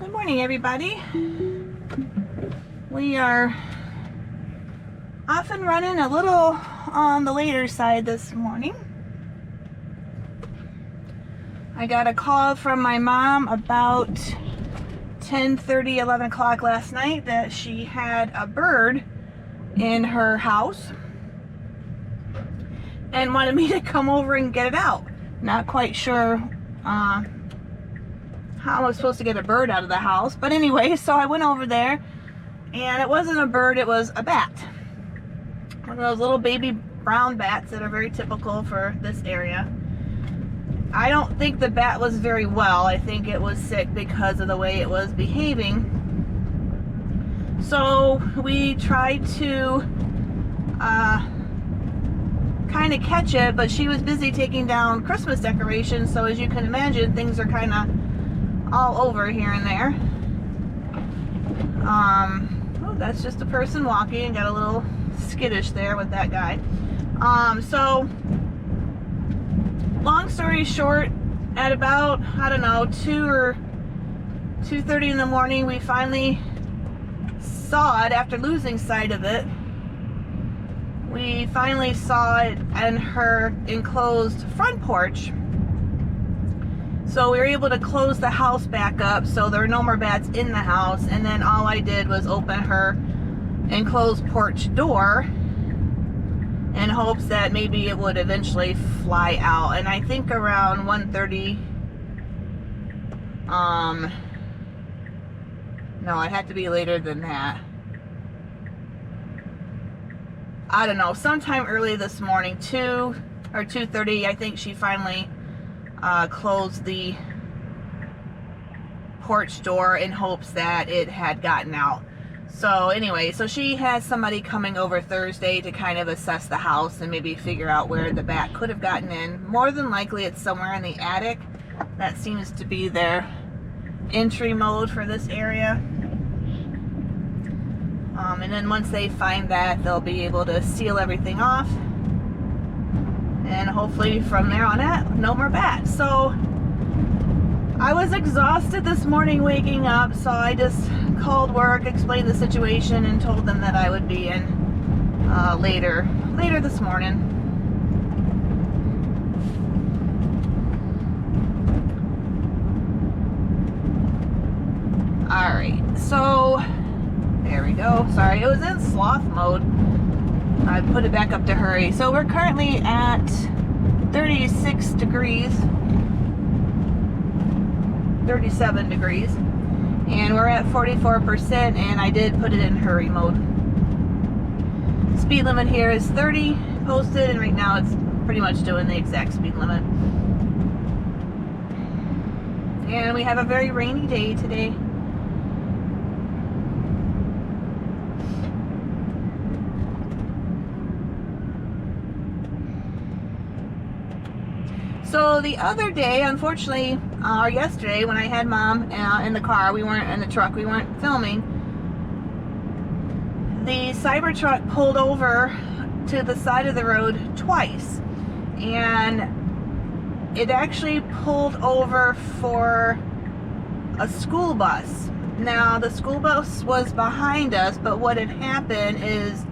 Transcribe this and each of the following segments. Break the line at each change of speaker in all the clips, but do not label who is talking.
Good morning, everybody. We are off and running a little on the later side this morning. I got a call from my mom about 10:30, 11 o'clock last night that she had a bird in her house and wanted me to come over and get it out. Not quite sure how I was supposed to get a bird out of the house, but anyway, so I went over there, and it wasn't a bird, it was a bat. One of those little baby brown bats that are very typical for this area. I don't think the bat was very well. I think it was sick because of the way it was behaving. So we tried to kind of catch it, but she was busy taking down Christmas decorations, so as you can imagine, things are kind of all over here and there. Oh, that's just a person walking. Got a little skittish there with that guy. So long story short, at about, I don't know, 2 or 2:30 in the morning, we finally saw it after losing sight of it. We finally saw it in her enclosed front porch. So we were able to close the house back up so there were no more bats in the house, and then all I did was open her enclosed porch door in hopes that maybe it would eventually fly out. And I think around 1:30, no, it had to be later than that. I don't know, sometime early this morning, 2 or 2:30, I think she finally closed the porch door in hopes that it had gotten out. So anyway, so she has somebody coming over Thursday to kind of assess the house and maybe figure out where the bat could have gotten in. More than likely it's somewhere in the attic. That seems to be their entry mode for this area. And then once they find that, they'll be able to seal everything off. And hopefully from there on out, no more bats. So I was exhausted this morning waking up, so I just called work, explained the situation, and told them that I would be in later this morning. Alright, so there we go. Sorry, it was in sloth mode. I put it back up to hurry. So we're currently at 36 degrees, 37 degrees, and we're at 44%, and I did put it in hurry mode. Speed limit here is 30 posted, and right now it's pretty much doing the exact speed limit. And we have a very rainy day today. So the other day, unfortunately, or yesterday, when I had Mom in the car, we weren't in the truck, we weren't filming, the Cybertruck pulled over to the side of the road twice. And it actually pulled over for a school bus. Now, the school bus was behind us, but what had happened is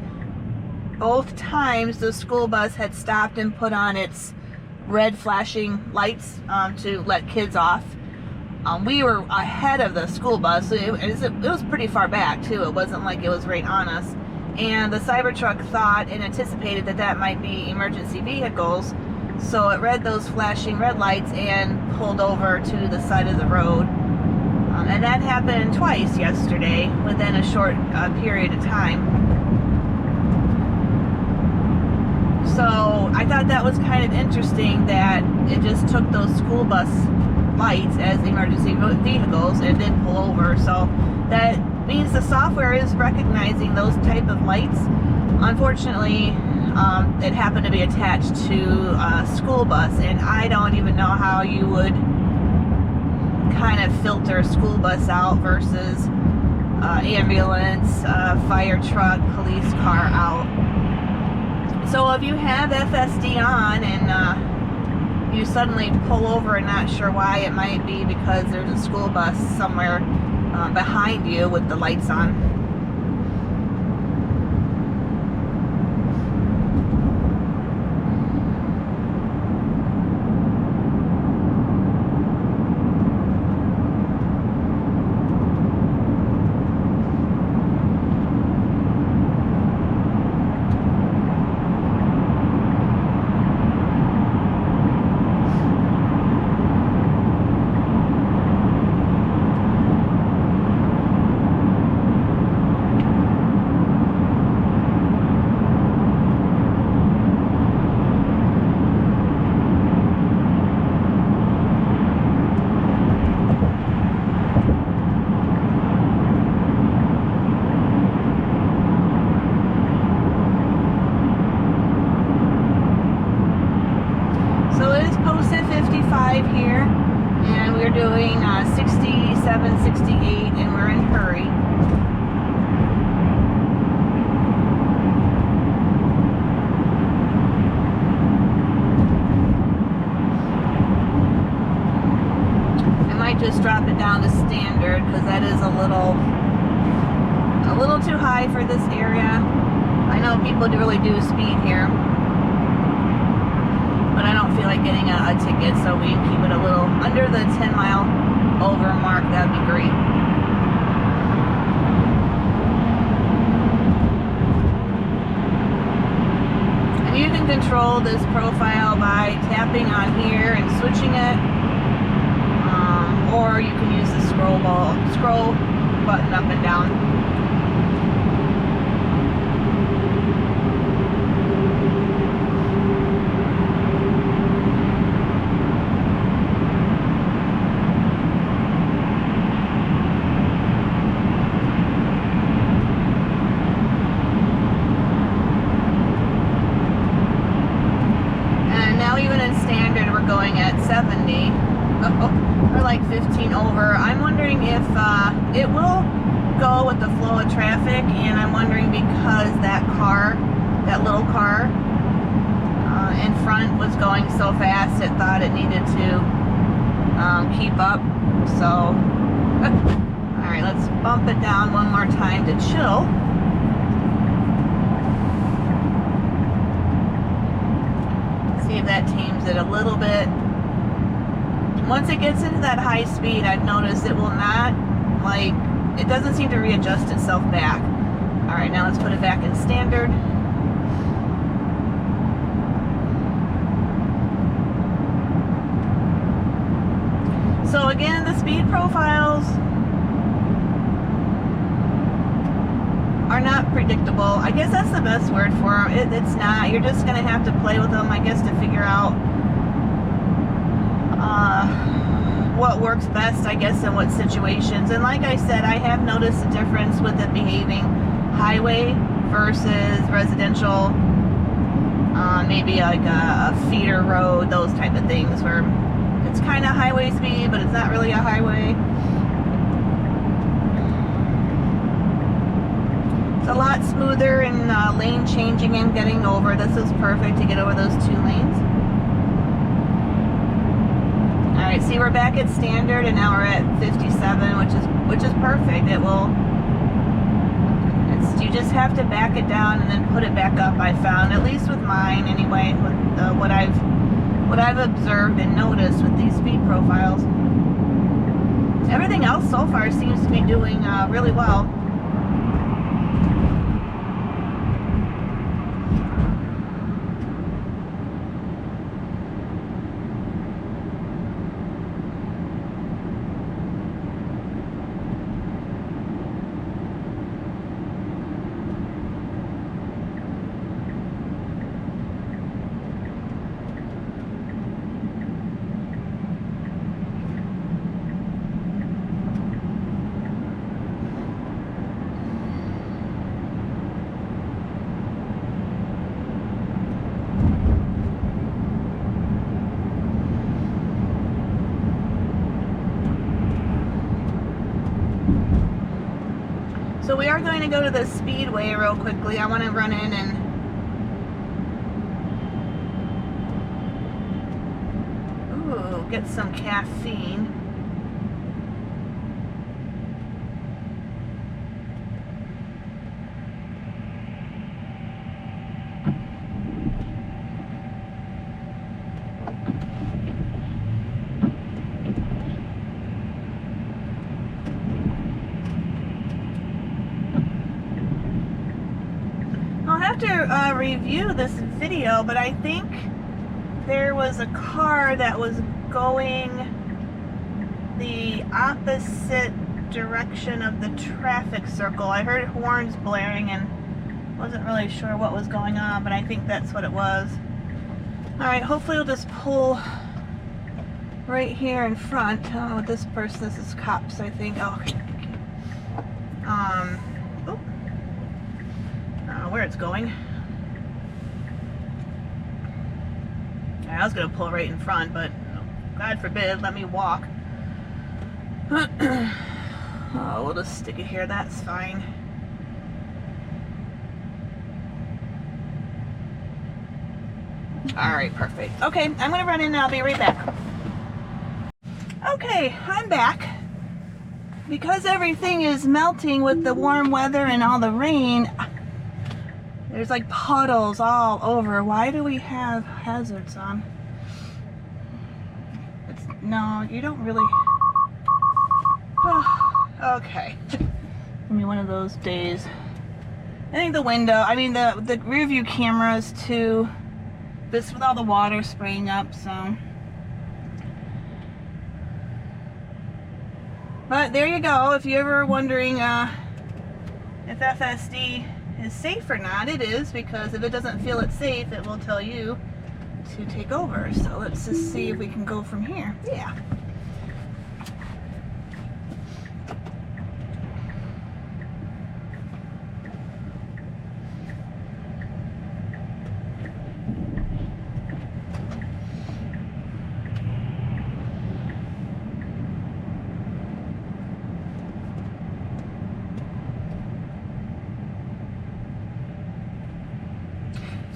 both times the school bus had stopped and put on its red flashing lights to let kids off. We were ahead of the school bus, so it was pretty far back too. It wasn't like it was right on us. And the Cybertruck thought and anticipated that that might be emergency vehicles, so it read those flashing red lights and pulled over to the side of the road. And that happened twice yesterday within a short period of time. So I thought that was kind of interesting that it just took those school bus lights as emergency vehicles and did pull over. So that means the software is recognizing those type of lights. Unfortunately, it happened to be attached to a school bus, and I don't even know how you would kind of filter a school bus out versus ambulance, fire truck, police car out. So if you have FSD on and you suddenly pull over and not sure why, it might be because there's a school bus somewhere behind you with the lights on. Here, and we're doing 67, 68, and we're in hurry. I might just drop it down to standard because that is a little too high for this area. I know people really do speed here, but I don't feel like getting a ticket, so we keep it a little under the 10-mile over mark. That'd be great. And you can control this profile by tapping on here and switching it, or you can use the scroll button up and down. Going at 70 or like 15 over. I'm wondering if it will go with the flow of traffic, and I'm wondering because that little car in front was going so fast, it thought it needed to keep up. So alright, let's bump it down one more time to chill. See if that tames it a little bit. Once it gets into that high speed, I've noticed it will not, it doesn't seem to readjust itself back. Alright, now let's put it back in standard. So again, the speed profiles are not predictable. I guess that's the best word for it. It's not. You're just going to have to play with them, I guess, to figure out what works best, I guess, in what situations. And like I said, I have noticed a difference with it behaving highway versus residential, maybe like a feeder road, those type of things, where it's kind of highway speed, but it's not really a highway. It's a lot smoother in lane changing and getting over. This is perfect to get over those two lanes. Alright, see, we're back at standard, and now we're at 57, which is perfect. It will, you just have to back it down and then put it back up, I found, at least with mine anyway, with what I've observed and noticed with these speed profiles. Everything else so far seems to be doing really well. So we are going to go to the Speedway real quickly. I want to run in and get some caffeine. forgot to review this video, but I think there was a car that was going the opposite direction of the traffic circle. I heard horns blaring and wasn't really sure what was going on, but I think that's what it was. Alright, hopefully we'll just pull right here in front. Oh, this person, this is cops, I think. Oh, okay. Oh. I don't know where it's going. I was gonna pull right in front, but God forbid, let me walk. Oh, we'll just stick it here, that's fine. Alright, perfect. Okay, I'm gonna run in and I'll be right back. Okay, I'm back. Because everything is melting with the warm weather and all the rain, there's like puddles all over. Why do we have hazards on? No, you don't really... Okay. I mean, one of those days. I think the window, I mean the rear view cameras too. This with all the water spraying up, so. But there you go. If you're ever wondering if FSD is safe or not, it is, because if it doesn't feel it's safe, it will tell you to take over. So let's just see if we can go from here. Yeah.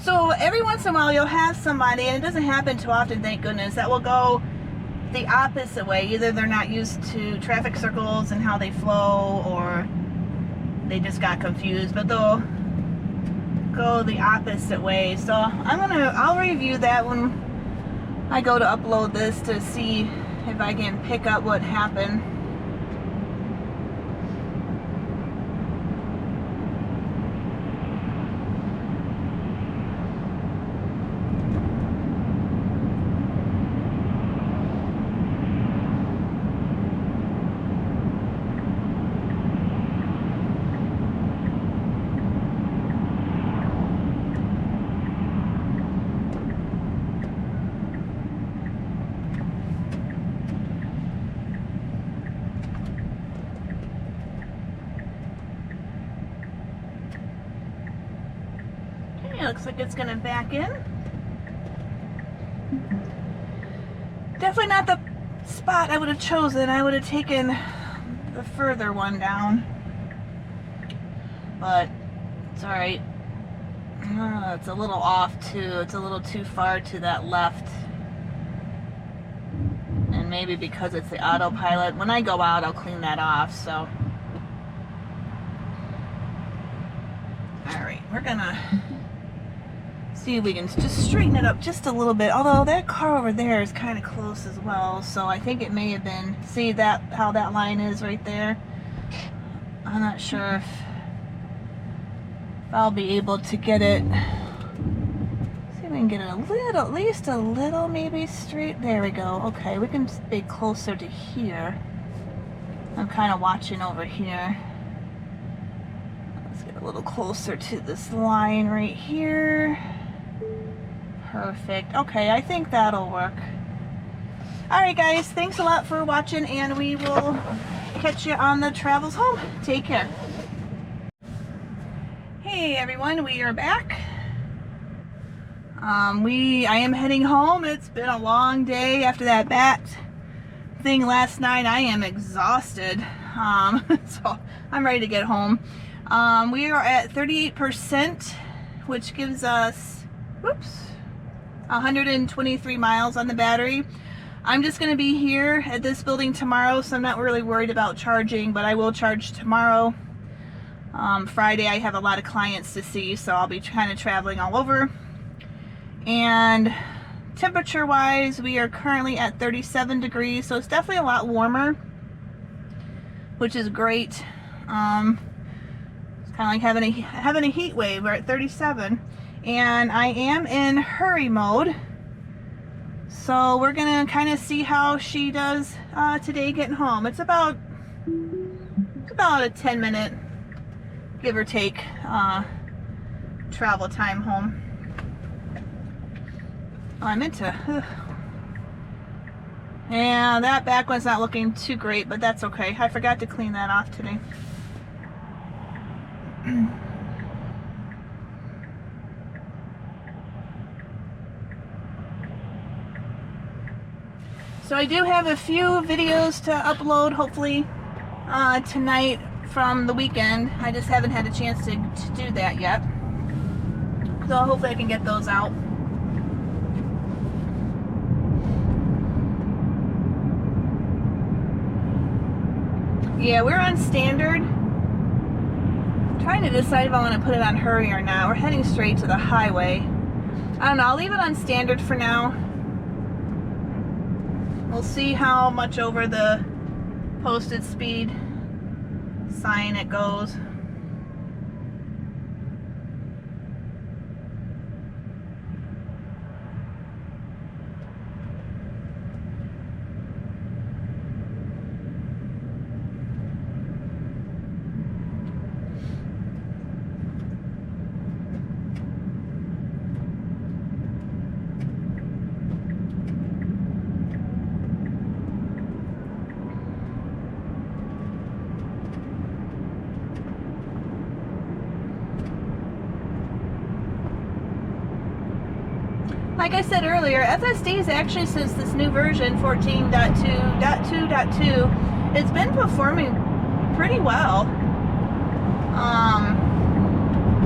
So every once in a while you'll have somebody, and it doesn't happen too often, thank goodness, that will go the opposite way. Either they're not used to traffic circles and how they flow, or they just got confused, but they'll go the opposite way. So I'll review that when I go to upload this to see if I can pick up what happened. Looks like it's gonna back in. Definitely not the spot I would have chosen. I would have taken the further one down, but it's all right. It's a little off too. It's a little too far to that left, and maybe because it's the autopilot. When I go out, I'll clean that off. So, all right, we're gonna see if we can just straighten it up just a little bit, although that car over there is kind of close as well, so I think it may have been, see that, how that line is right there? I'm not sure if I'll be able to get it, see if we can get it a little, at least a little maybe straight, there we go. Okay, we can stay closer to here. I'm kind of watching over here. Let's get a little closer to this line right here. Perfect. Okay, I think that'll work. Alright guys, thanks a lot for watching, and we will catch you on the travels home. Take care. Hey everyone, we are back. I am heading home. It's been a long day after that bat thing last night. I am exhausted. So I'm ready to get home. We are at 38%, which gives us, whoops, 123 miles on the battery. I'm just going to be here at this building tomorrow, so I'm not really worried about charging, but I will charge tomorrow. Friday I have a lot of clients to see, so I'll be kind of traveling all over. And temperature wise, we are currently at 37 degrees, so it's definitely a lot warmer, which is great. kind of like having a heat wave. We're at 37, and I am in hurry mode. So we're gonna kind of see how she does today getting home. It's about a 10-minute, give or take, travel time home. Oh, I meant to. Yeah, that back one's not looking too great, but that's okay. I forgot to clean that off today. So I do have a few videos to upload, hopefully tonight from the weekend. I just haven't had a chance to do that yet. So hopefully I can get those out. Yeah, we're on standard. I'm trying to decide if I want to put it on hurry or not. We're heading straight to the highway. I don't know, I'll leave it on standard for now. We'll see how much over the posted speed sign it goes. Like I said earlier, FSD is actually, since this new version 14.2.2.2, it's been performing pretty well.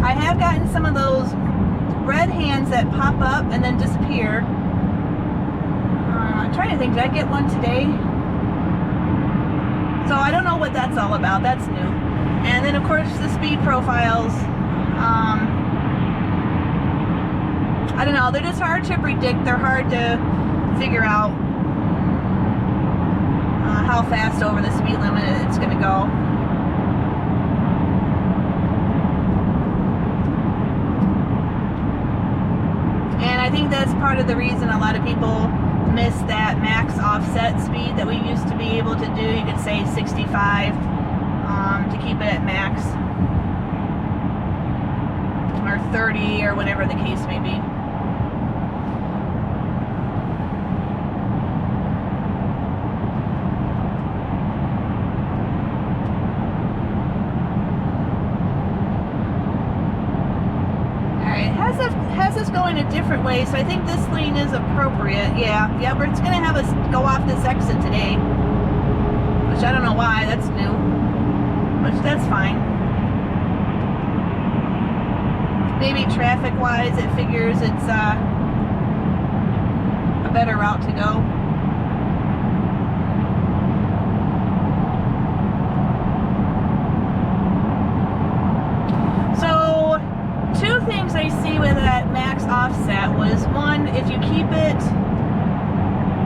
I have gotten some of those red hands that pop up and then disappear. I'm trying to think, did I get one today? So I don't know what that's all about. That's new. And then of course the speed profiles. I don't know, they're just hard to predict. They're hard to figure out how fast over the speed limit it's going to go. And I think that's part of the reason a lot of people miss that max offset speed that we used to be able to do. You could say 65 to keep it at max, or 30, or whatever the case may be. Has us going a different way, so I think this lane is appropriate. Yeah, but it's gonna have us go off this exit today, which I don't know why. That's new, which that's fine. Maybe traffic-wise, it figures it's a better route to go. Two things I see with that max offset was, one, if you keep it,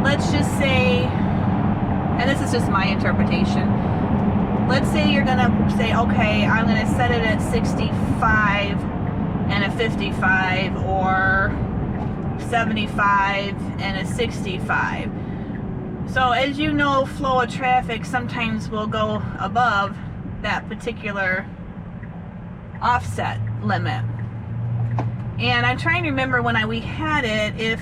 let's just say, and this is just my interpretation, let's say you're gonna say, okay, I'm gonna set it at 65 and a 55, or 75 and a 65. So as you know, flow of traffic sometimes will go above that particular offset limit. And I'm trying to remember when we had it, if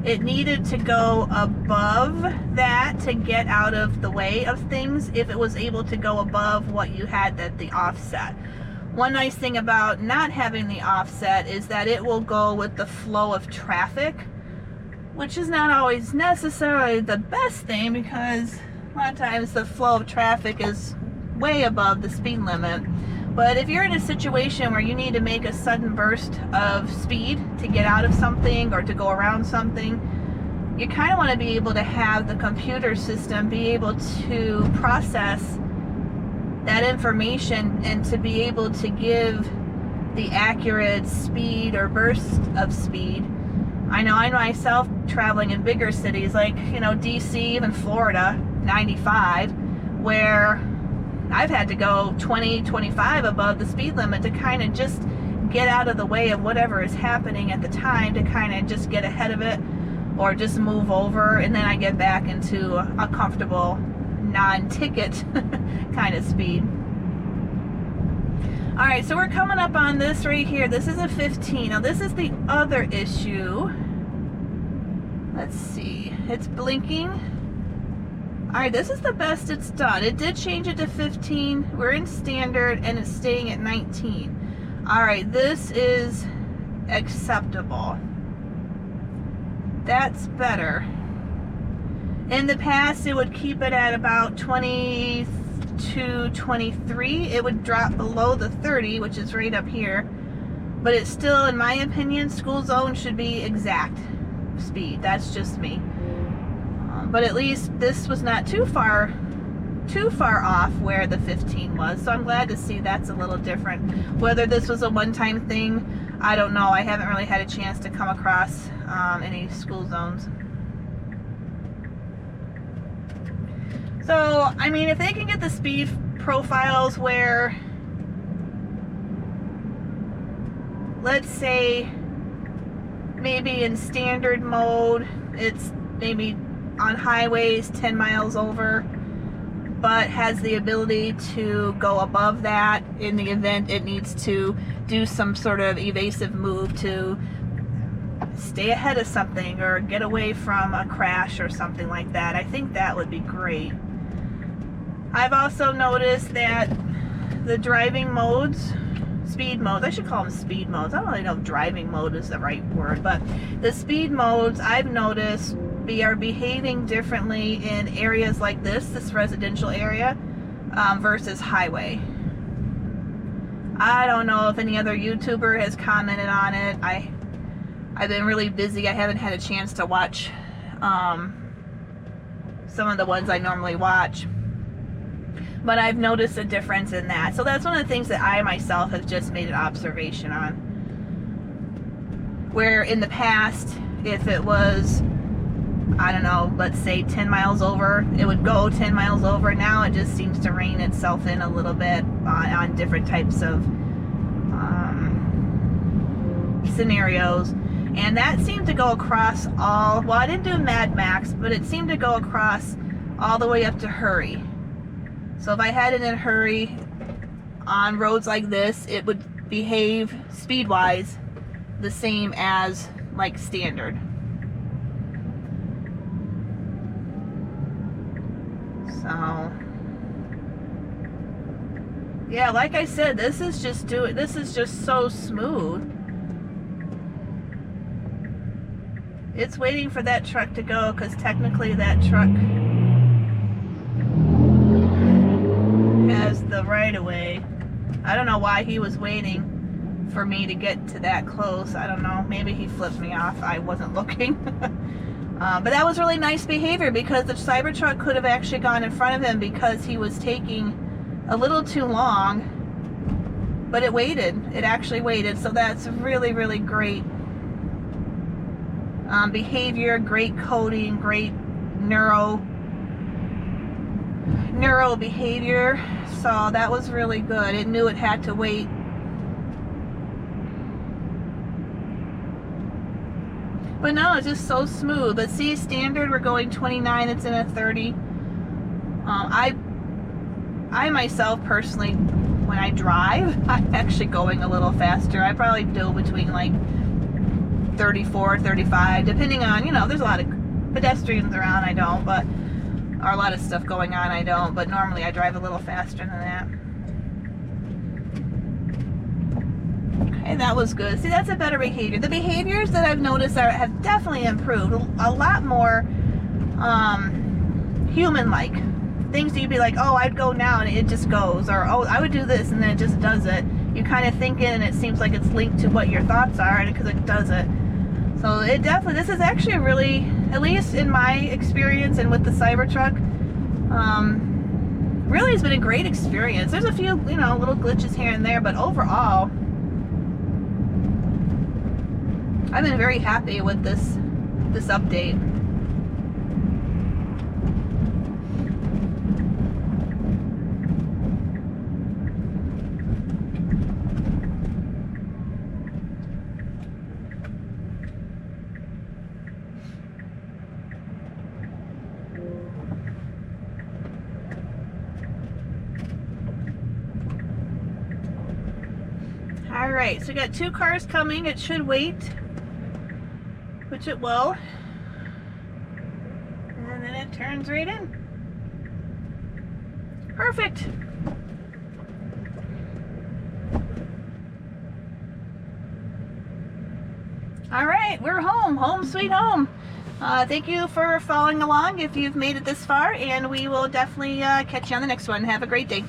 it needed to go above that to get out of the way of things, if it was able to go above what you had at the offset. One nice thing about not having the offset is that it will go with the flow of traffic, which is not always necessarily the best thing, because a lot of times the flow of traffic is way above the speed limit. But if you're in a situation where you need to make a sudden burst of speed to get out of something or to go around something, you kind of want to be able to have the computer system be able to process that information and to be able to give the accurate speed or burst of speed. I know myself, traveling in bigger cities like, DC, even Florida, 95, where I've had to go 20, 25 above the speed limit to kind of just get out of the way of whatever is happening at the time, to kind of just get ahead of it or just move over, and then I get back into a comfortable non-ticket kind of speed. Alright, so we're coming up on this right here. This is a 15. Now this is the other issue. Let's see. It's blinking. Alright, this is the best it's done. It did change it to 15. We're in standard and it's staying at 19. Alright, this is acceptable. That's better. In the past, it would keep it at about 22, 23. It would drop below the 30, which is right up here. But it's still, in my opinion, school zone should be exact speed. That's just me. But at least this was not too far off where the 15 was. So I'm glad to see that's a little different. Whether this was a one-time thing, I don't know. I haven't really had a chance to come across any school zones. So, I mean, if they can get the speed profiles where, let's say, maybe in standard mode, it's maybe on highways 10 miles over, but has the ability to go above that in the event it needs to do some sort of evasive move to stay ahead of something or get away from a crash or something like that. I think that would be great. I've also noticed that the driving modes, speed modes, I should call them speed modes. I don't really know if driving mode is the right word, but the speed modes I've noticed are behaving differently in areas like this residential area, versus highway. I don't know if any other YouTuber has commented on it. I've been really busy. I haven't had a chance to watch some of the ones I normally watch. But I've noticed a difference in that. So that's one of the things that I myself have just made an observation on. Where in the past, if it was, I don't know, let's say 10 miles over, it would go 10 miles over. Now it just seems to rein itself in a little bit on different types of scenarios. And that seemed to go across all, well, I didn't do Mad Max, but it seemed to go across all the way up to Hurry. So if I had it in Hurry on roads like this, it would behave speed-wise the same as like standard. So yeah, like I said, this is just so smooth. It's waiting for that truck to go because technically that truck has the right of way. I don't know why he was waiting for me to get to that close. I don't know. Maybe he flipped me off. I wasn't looking. But that was really nice behavior because the Cybertruck could have actually gone in front of him because he was taking a little too long. But it waited. It actually waited. So that's really, really great behavior, great coding, great neuro behavior. So that was really good. It knew it had to wait. But no, it's just so smooth. But see, standard, we're going 29, it's in a 30. I myself personally, when I drive, I'm actually going a little faster. I probably do between like 34, 35, depending on, you know, there's a lot of pedestrians around, I don't, but, or a lot of stuff going on, I don't, but normally I drive a little faster than that. Okay, that was good. See, that's a better behavior. The behaviors that I've noticed have definitely improved. A lot more human-like. Things that you'd be like, oh, I'd go now, and it just goes, or oh, I would do this, and then it just does it. You kind of think it, and it seems like it's linked to what your thoughts are, and because it does it. So it definitely, this is actually a really, at least in my experience and with the Cybertruck, really has been a great experience. There's a few, you know, little glitches here and there, but overall, I've been very happy with this update. right, so we got 2 cars coming. It should wait, which it will. And then it turns right in. Perfect. All right, we're home. Home sweet home. Thank you for following along if you've made it this far, and we will definitely catch you on the next one. Have a great day.